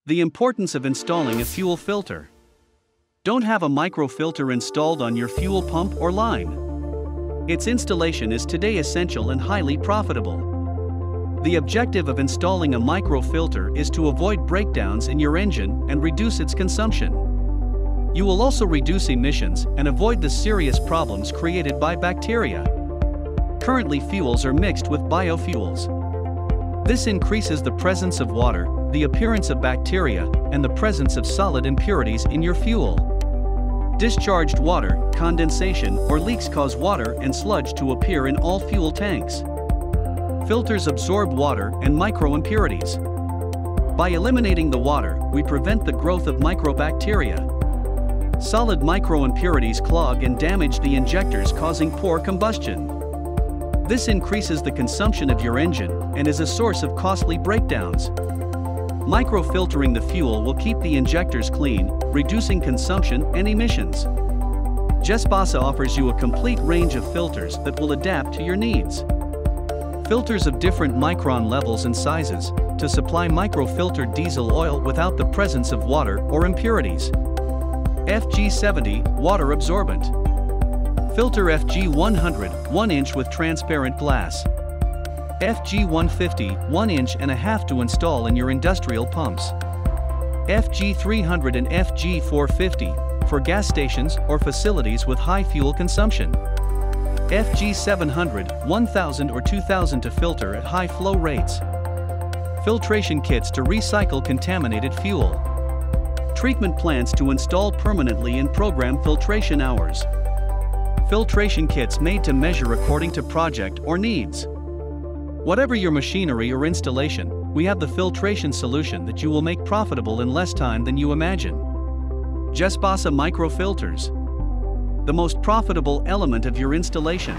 The importance of installing a fuel filter. Don't have a microfilter installed on your fuel pump or line. Its installation is today essential and highly profitable. The objective of installing a microfilter is to avoid breakdowns in your engine and reduce its consumption. You will also reduce emissions and avoid the serious problems created by bacteria. Currently, fuels are mixed with biofuels. This increases the presence of water, the appearance of bacteria, and the presence of solid impurities in your fuel. Discharged water, condensation, or leaks cause water and sludge to appear in all fuel tanks. Filters absorb water and micro-impurities. By eliminating the water, we prevent the growth of microbacteria. Solid micro-impurities clog and damage the injectors, causing poor combustion. This increases the consumption of your engine and is a source of costly breakdowns. Microfiltering the fuel will keep the injectors clean, reducing consumption and emissions. Jespasa offers you a complete range of filters that will adapt to your needs. Filters of different micron levels and sizes to supply microfiltered diesel oil without the presence of water or impurities. FG70 Water Absorbent Filter FG100 1-inch with transparent glass. FG150 1.5 inch to install in your industrial pumps. FG300 and FG450 for gas stations or facilities with high fuel consumption. FG700 1000 or 2000 to filter at high flow rates. Filtration kits to recycle contaminated fuel. Treatment plants to install permanently and program filtration hours. Filtration kits made to measure according to project or needs. Whatever your machinery or installation, we have the filtration solution that you will make profitable in less time than you imagine. Jespasa Microfilters. The most profitable element of your installation.